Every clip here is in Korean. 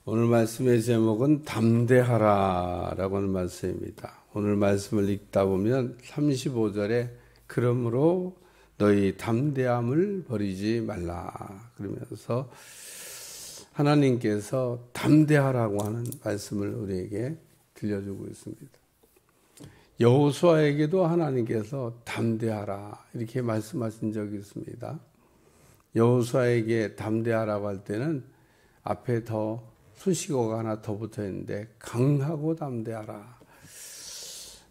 오늘 말씀의 제목은 담대하라라고 하는 말씀입니다. 오늘 말씀을 읽다 보면 35절에 그러므로 너희 담대함을 버리지 말라 그러면서 하나님께서 담대하라고 하는 말씀을 우리에게 들려주고 있습니다. 여호수아에게도 하나님께서 담대하라 이렇게 말씀하신 적이 있습니다. 여호수아에게 담대하라고 할 때는 앞에 더 수식어가 하나 더 붙어 있는데 강하고 담대하라.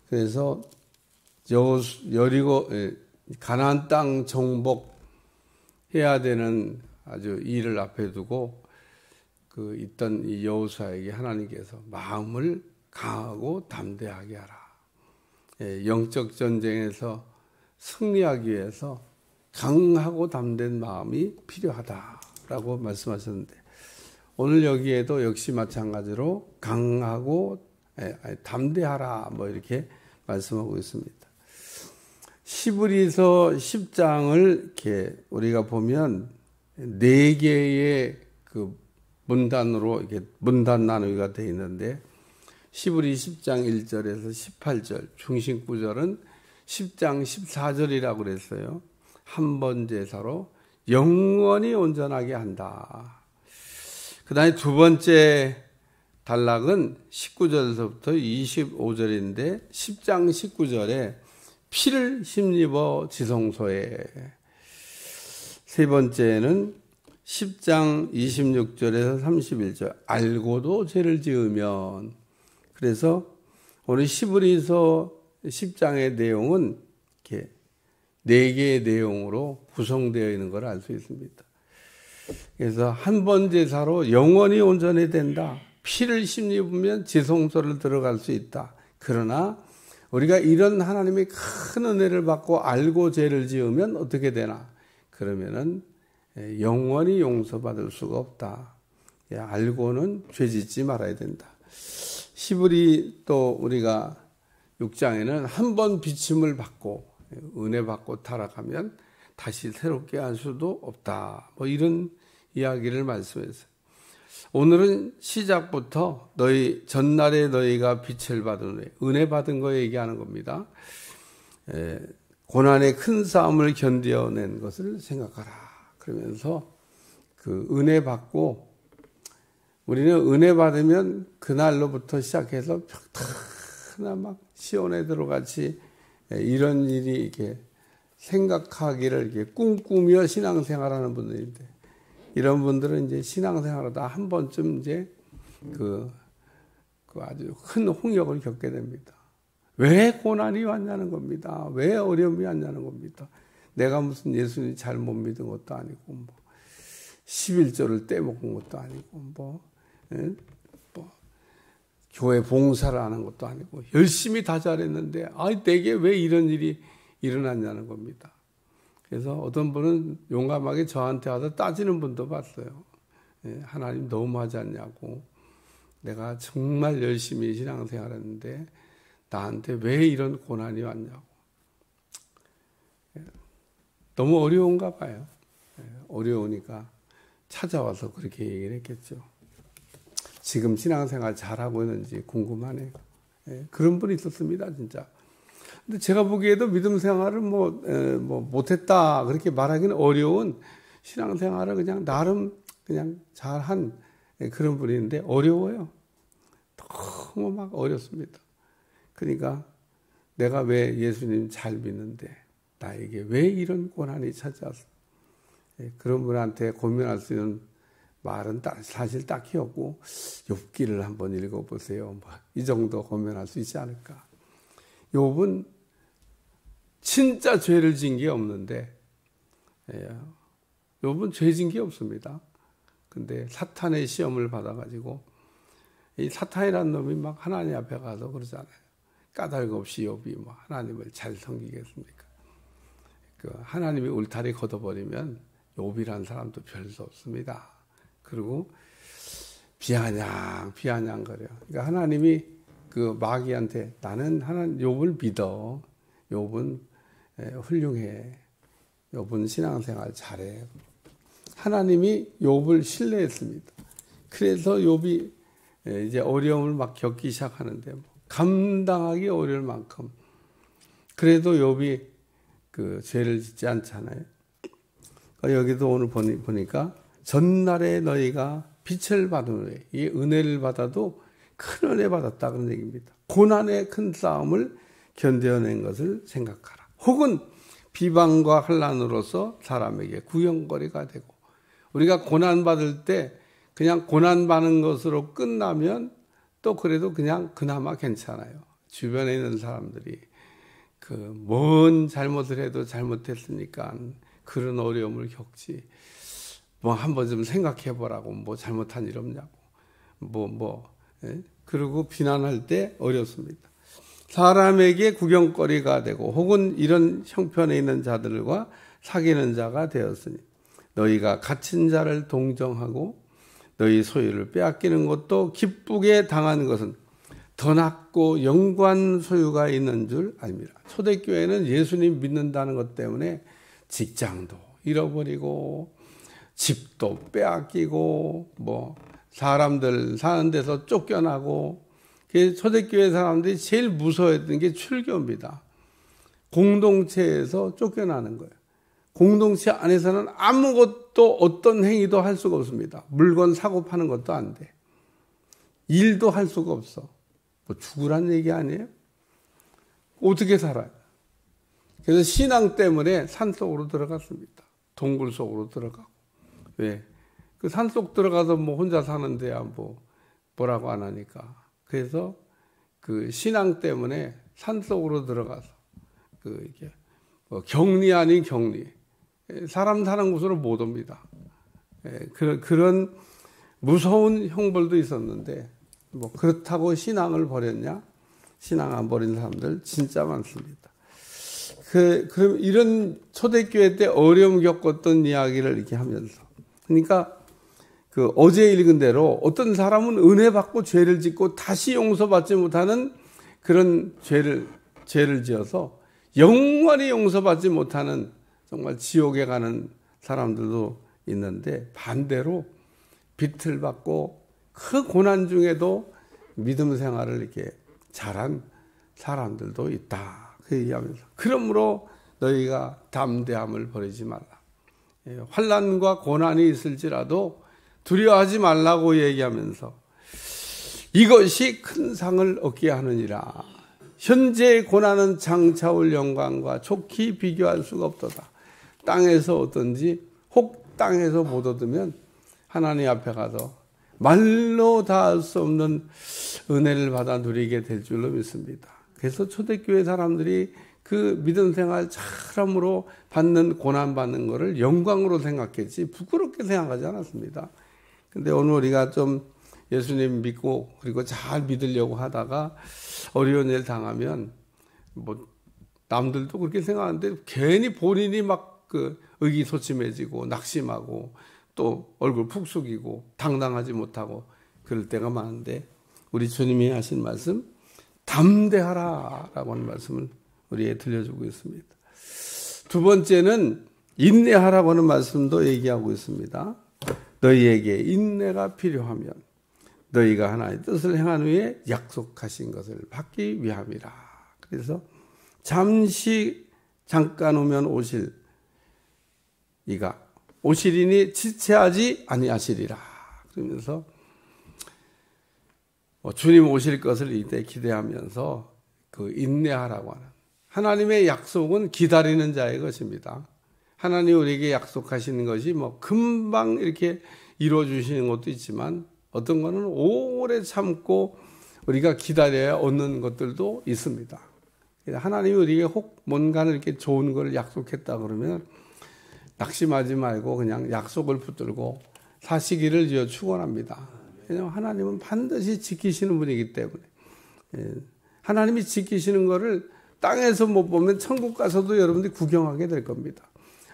그래서 여리고 가나안 땅 정복해야 되는 아주 일을 앞에 두고 있던 이 여호수아에게 하나님께서 마음을 강하고 담대하게 하라. 영적 전쟁에서 승리하기 위해서 강하고 담대한 마음이 필요하다라고 말씀하셨는데 오늘 여기에도 역시 마찬가지로 강하고 담대하라 이렇게 말씀하고 있습니다. 히브리서 10장을 이렇게 우리가 보면 4개의 그 문단으로 이렇게 문단 나누기가 되어 있는데 히브리 10장 1절에서 18절 중심 구절은 10장 14절이라고 그랬어요. 한 번 제사로 영원히 온전하게 한다. 그 다음에 두 번째 단락은 19절에서부터 25절인데 10장 19절에 피를 힘입어 지성소에, 세 번째는 10장 26절에서 31절 알고도 죄를 지으면. 그래서 오늘 히브리서 10장의 내용은 이렇게 4개의 내용으로 구성되어 있는 걸 알 수 있습니다. 그래서 한 번 제사로 영원히 온전히 된다. 피를 힘입으면 지성소를 들어갈 수 있다. 그러나 우리가 이런 하나님의 큰 은혜를 받고 알고 죄를 지으면 어떻게 되나? 그러면은 영원히 용서받을 수가 없다. 알고는 죄 짓지 말아야 된다. 히브리 또 우리가 6장에는 한 번 비침을 받고 은혜 받고 타락하면 다시 새롭게 할 수도 없다. 이런 이야기를 말씀했어요. 오늘은 시작부터 전날에 너희가 빛을 받은 은혜 받은 거 얘기하는 겁니다. 고난의 큰 싸움을 견뎌낸 것을 생각하라. 그러면서 그 은혜 받고 우리는 은혜 받으면 그날로부터 시작해서 평탄한 막 시온에도 같이 이런 일이 이렇게 생각하기를 이렇게 꿈꾸며 신앙생활하는 분들인데 이런 분들은 이제 신앙생활하다 한 번쯤 이제 그 아주 큰 홍역을 겪게 됩니다. 왜 고난이 왔냐는 겁니다. 왜 어려움이 왔냐는 겁니다. 내가 무슨 예수님 잘 못 믿은 것도 아니고 11조를 떼먹은 것도 아니고 교회 봉사를 하는 것도 아니고 열심히 다 잘했는데 내게 왜 이런 일이 일어났냐는 겁니다. 그래서 어떤 분은 용감하게 저한테 와서 따지는 분도 봤어요. 하나님 너무하지 않냐고. 내가 정말 열심히 신앙생활했는데 나한테 왜 이런 고난이 왔냐고. 너무 어려운가 봐요. 어려우니까 찾아와서 그렇게 얘기를 했겠죠. 지금 신앙생활 잘하고 있는지 궁금하네요. 그런 분이 있었습니다, 진짜. 근데 제가 보기에도 믿음 생활을 못했다, 그렇게 말하기는 어려운 신앙생활을 그냥 나름 그냥 잘한 그런 분인데 어려워요. 너무 막 어렵습니다. 그러니까 내가 왜 예수님 잘 믿는데 나에게 왜 이런 고난이 찾아왔어? 그런 분한테 고민할 수 있는 말은 사실 딱히 없고 욥기를 한번 읽어보세요. 이 정도 고민할 수 있지 않을까. 욥은 진짜 죄를 진 게 없는데 욥은 죄 진 게 없습니다. 근데 사탄의 시험을 받아가지고 이 사탄이라는 놈이 막 하나님 앞에 가서 그러잖아요. 까닭 없이 욥이 하나님을 잘 섬기겠습니까? 하나님이 울타리 걷어버리면 욥이라는 사람도 별수 없습니다. 그리고 비아냥거려요. 그러니까 하나님이 그 마귀한테 나는 욥을 믿어. 욥은 훌륭해. 욥은 신앙생활 잘해. 하나님이 욥을 신뢰했습니다. 그래서 욥이 이제 어려움을 막 겪기 시작하는데 감당하기 어려울 만큼 그래도 욥이 그 죄를 짓지 않잖아요. 여기도 오늘 보니까 전날에 너희가 빛을 받으니 이 은혜를 받아도 큰 은혜 받았다 그런 얘기입니다. 고난의 큰 싸움을 견뎌낸 것을 생각하라. 혹은 비방과 환난으로서 사람에게 구경거리가 되고 우리가 고난받을 때 그냥 고난받는 것으로 끝나면 또 그래도 그냥 그나마 괜찮아요. 주변에 있는 사람들이 그 뭔 잘못을 해도 잘못했으니까 그런 어려움을 겪지. 뭐 한번 좀 생각해 보라고 뭐 잘못한 일 없냐고. 그리고 비난할 때 어렵습니다. 사람에게 구경거리가 되고 혹은 이런 형편에 있는 자들과 사귀는 자가 되었으니 너희가 갇힌 자를 동정하고 너희 소유를 빼앗기는 것도 기쁘게 당하는 것은 더 낫고 영구한 소유가 있는 줄 알미라. 초대교회는 예수님 믿는다는 것 때문에 직장도 잃어버리고 집도 빼앗기고 뭐 사람들 사는 데서 쫓겨나고 초대교회 사람들이 제일 무서워했던 게 출교입니다. 공동체에서 쫓겨나는 거예요. 공동체 안에서는 아무것도 어떤 행위도 할 수가 없습니다. 물건 사고 파는 것도 안 돼. 일도 할 수가 없어. 뭐 죽으란 얘기 아니에요? 어떻게 살아요? 그래서 신앙 때문에 산속으로 들어갔습니다. 동굴 속으로 들어가고. 왜? 그 산속 들어가서 뭐 혼자 사는데야 뭐라고 안 하니까. 그래서 그 신앙 때문에 산속으로 들어가서 이게 격리 아닌 격리. 사람 사는 곳으로 못 옵니다. 그런 무서운 형벌도 있었는데 뭐 그렇다고 신앙을 버렸냐? 신앙 안 버린 사람들 진짜 많습니다. 그럼 이런 초대교회 때 어려움 겪었던 이야기를 이렇게 하면서 그러니까 그 어제 읽은 대로 어떤 사람은 은혜 받고 죄를 짓고 다시 용서받지 못하는 그런 죄를 지어서 영원히 용서받지 못하는 정말 지옥에 가는 사람들도 있는데 반대로 빛을 받고 그 고난 중에도 믿음 생활을 이렇게 잘한 사람들도 있다. 그 얘기하면서 그러므로 너희가 담대함을 버리지 말라. 환난과 고난이 있을지라도 두려워하지 말라고 얘기하면서 이것이 큰 상을 얻게 하느니라. 현재의 고난은 장차 올 영광과 좋게 비교할 수가 없도다. 땅에서 얻든지 혹 땅에서 못 얻으면 하나님 앞에 가서 말로 다할 수 없는 은혜를 받아 누리게 될 줄로 믿습니다. 그래서 초대교회 사람들이 그 믿음 생활 잘함으로 받는 고난 받는 것을 영광으로 생각했지 부끄럽게 생각하지 않았습니다. 근데 오늘 우리가 좀 예수님 믿고 그리고 잘 믿으려고 하다가 어려운 일 당하면 뭐 남들도 그렇게 생각하는데 괜히 본인이 막 그 의기소침해지고 낙심하고 또 얼굴 푹 숙이고 당당하지 못하고 그럴 때가 많은데 우리 주님이 하신 말씀 담대하라라고 하는 말씀을 우리에게 들려주고 있습니다. 두 번째는 인내하라고 하는 말씀도 얘기하고 있습니다. 너희에게 인내가 필요하면 너희가 하나님의 뜻을 행한 후에 약속하신 것을 받기 위함이라. 그래서 잠깐 오면 오시리니 지체하지 아니하시리라. 그러면서 주님 오실 것을 이때 기대하면서 그 인내하라고 하는 하나님의 약속은 기다리는 자의 것입니다. 하나님이 우리에게 약속하시는 것이 뭐 금방 이렇게 이루어 주시는 것도 있지만 어떤 거는 오래 참고 우리가 기다려야 얻는 것들도 있습니다. 하나님이 우리에게 혹 뭔가를 이렇게 좋은 걸 약속했다 그러면 낙심하지 말고 그냥 약속을 붙들고 사시기를 축원합니다. 왜냐하면 하나님은 반드시 지키시는 분이기 때문에 하나님이 지키시는 거를 땅에서 못 보면 천국 가서도 여러분들이 구경하게 될 겁니다.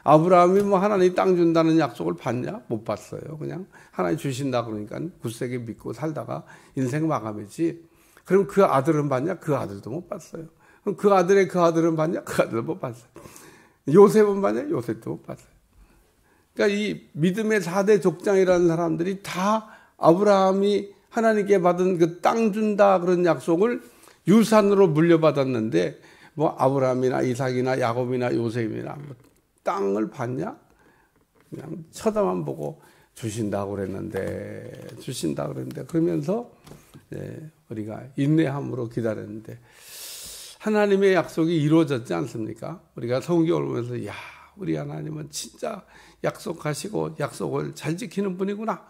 아브라함이 뭐 하나님이 땅 준다는 약속을 봤냐? 못 봤어요. 그냥 하나님 주신다 그러니까 굳세게 믿고 살다가 인생 마감이지. 그럼 그 아들은 봤냐? 그 아들도 못 봤어요. 그럼 그 아들의 그 아들은 봤냐? 그 아들도 못 봤어요. 요셉은 봤냐? 요셉도 못 봤어요. 그러니까 이 믿음의 4대 족장이라는 사람들이 다 아브라함이 하나님께 받은 그 땅 준다 그런 약속을 유산으로 물려받았는데 뭐 아브라함이나 이삭이나 야곱이나 요셉이나 뭐 땅을 받냐? 그냥 쳐다만 보고 주신다고 그랬는데 그러면서 우리가 인내함으로 기다렸는데 하나님의 약속이 이루어졌지 않습니까? 우리가 성경을 보면서 야, 우리 하나님은 진짜 약속하시고 약속을 잘 지키는 분이구나.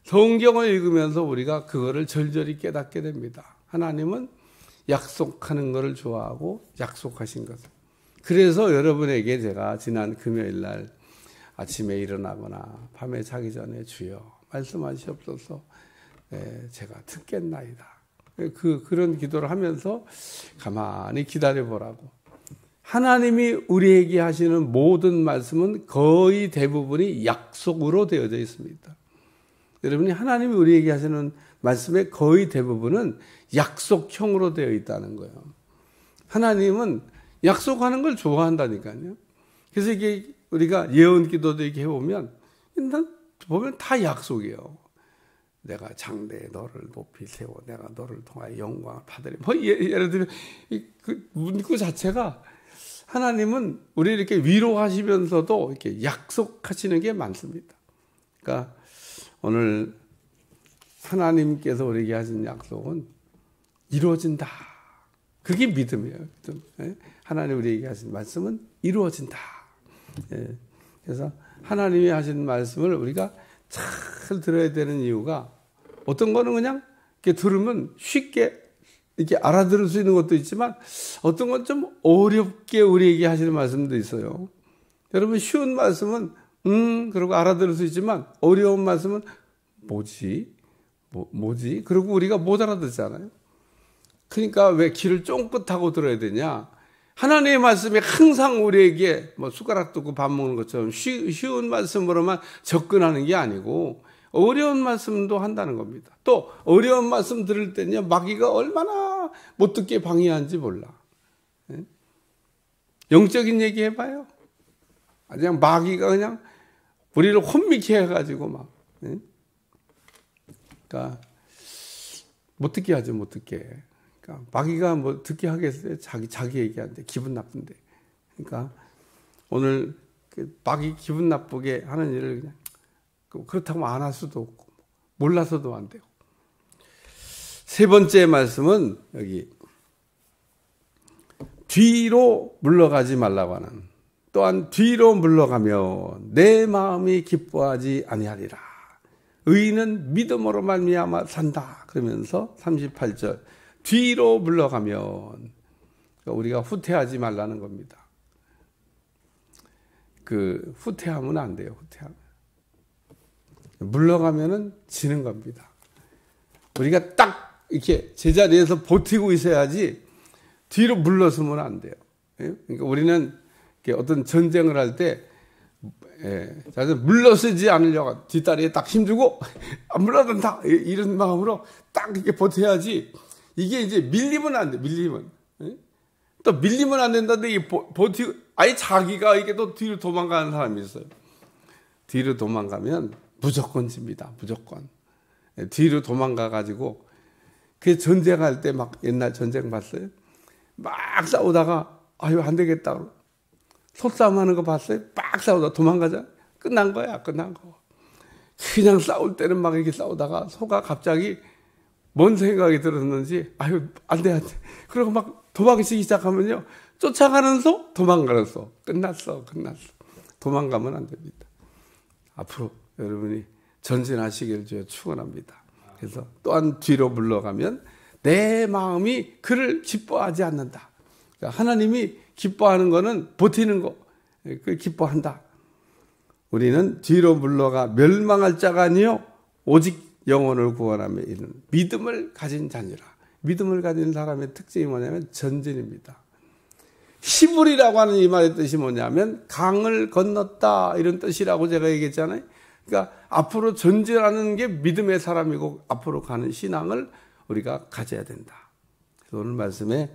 성경을 읽으면서 우리가 그거를 절절히 깨닫게 됩니다. 하나님은 약속하는 것을 좋아하고 약속하신 것을. 그래서 여러분에게 제가 지난 금요일 날 아침에 일어나거나 밤에 자기 전에 주여 말씀하시옵소서 제가 듣겠나이다. 그런 기도를 하면서 가만히 기다려보라고. 하나님이 우리에게 하시는 모든 말씀은 거의 대부분이 약속으로 되어져 있습니다. 여러분이 하나님이 우리에게 하시는 말씀의 거의 대부분은 약속형으로 되어 있다는 거예요. 하나님은 약속하는 걸 좋아한다니까요. 그래서 이게 우리가 예언 기도도 이렇게 해보면 다 약속이에요. 내가 장대에 너를 높이 세워 내가 너를 통하여 영광을 받으리. 뭐 예를 들면 그 문구 자체가 하나님은 우리를 이렇게 위로하시면서도 이렇게 약속하시는 게 많습니다. 그러니까 오늘 하나님께서 우리에게 하신 약속은 이루어진다. 그게 믿음이에요. 하나님 우리에게 하신 말씀은 이루어진다. 그래서 하나님이 하신 말씀을 우리가 잘 들어야 되는 이유가 어떤 거는 그냥 이렇게 들으면 쉽게 이렇게 알아들을 수 있는 것도 있지만 어떤 건 좀 어렵게 우리에게 하시는 말씀도 있어요. 여러분 쉬운 말씀은 그러고 알아들을 수 있지만 어려운 말씀은 뭐지? 그러고 우리가 못 알아듣잖아요. 그러니까 왜 귀를 쫑긋하고 들어야 되냐? 하나님의 말씀이 항상 우리에게 뭐 숟가락 두고 밥 먹는 것처럼 쉬운 말씀으로만 접근하는 게 아니고 어려운 말씀도 한다는 겁니다. 또 어려운 말씀 들을 때는요, 마귀가 얼마나 못 듣게 방해하는지 몰라. 영적인 얘기 해봐요. 그냥 마귀가 그냥 우리를 혼미케 해가지고 막. 그러니까 못 듣게 하죠, 못 듣게. 그러니까 마귀가 뭐 듣게 하겠어요? 자기 얘기하는데 기분 나쁜데. 그러니까 오늘 그 마귀 기분 나쁘게 하는 일을 그냥 그렇다고 안 할 수도 없고 몰라서도 안 되고. 세 번째 말씀은 여기 뒤로 물러가지 말라고 하는, 또한 뒤로 물러가며 내 마음이 기뻐하지 아니하리라. 의인은 믿음으로 말미암아 산다. 그러면서 38절 뒤로 물러가면 우리가 후퇴하지 말라는 겁니다. 그 후퇴하면 안 돼요. 후퇴하면 물러가면은 지는 겁니다. 우리가 딱 이렇게 제자리에서 버티고 있어야지 뒤로 물러서면 안 돼요. 그러니까 우리는 어떤 전쟁을 할 때 물러서지 않으려고 뒷다리에 딱 힘주고 안 물러간다 이런 마음으로 딱 이렇게 버텨야지. 이게 이제 밀리면 안 돼. 밀리면 또 밀리면 안 된다는데 이게 버티고 아예 자기가 이게 또 뒤로 도망가는 사람이 있어요. 뒤로 도망가면 무조건 집니다. 무조건 뒤로 도망가 가지고 그 전쟁할 때 막 옛날 전쟁 봤어요? 막 싸우다가 아유 안 되겠다. 소싸움하는 거 봤어요? 막 싸우다 도망가자. 끝난 거야. 끝난 거. 그냥 싸울 때는 막 이렇게 싸우다가 소가 갑자기 뭔 생각이 들었는지 아유 안 돼. 그러고 막 도망치기 시작하면요. 쫓아가는 소, 도망가는 소. 끝났어. 도망가면 안 됩니다. 앞으로 여러분이 전진하시기를 주여 축원합니다. 그래서 또한 뒤로 물러가면 내 마음이 그를 기뻐하지 않는다. 그러니까 하나님이 기뻐하는 거는 버티는 거, 그 기뻐한다. 우리는 뒤로 물러가 멸망할 자가 아니요 오직 영혼을 구원하며 이르는 믿음을 가진 자니라. 믿음을 가진 사람의 특징이 뭐냐면 전진입니다. 히브리라고 하는 이 말의 뜻이 뭐냐면 강을 건넜다 이런 뜻이라고 제가 얘기했잖아요. 그러니까 앞으로 전진하는 게 믿음의 사람이고 앞으로 가는 신앙을 우리가 가져야 된다. 그래서 오늘 말씀에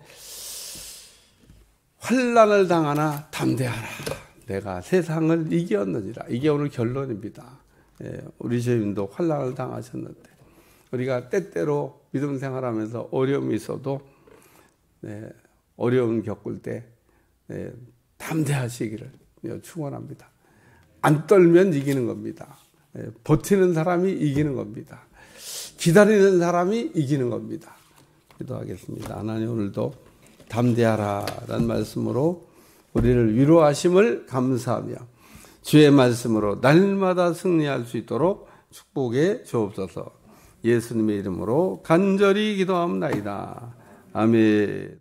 환난을 당하나 담대하라. 내가 세상을 이겼느니라. 이게 오늘 결론입니다. 우리 주님도 환난을 당하셨는데 우리가 때때로 믿음 생활하면서 어려움이 있어도 어려움 겪을 때 담대하시기를 축원합니다. 안 떨면 이기는 겁니다. 버티는 사람이 이기는 겁니다. 기다리는 사람이 이기는 겁니다. 기도하겠습니다. 하나님, 오늘도 담대하라 라는 말씀으로 우리를 위로하심을 감사하며 주의 말씀으로 날마다 승리할 수 있도록 축복해 주옵소서. 예수님의 이름으로 간절히 기도합니다. 아멘.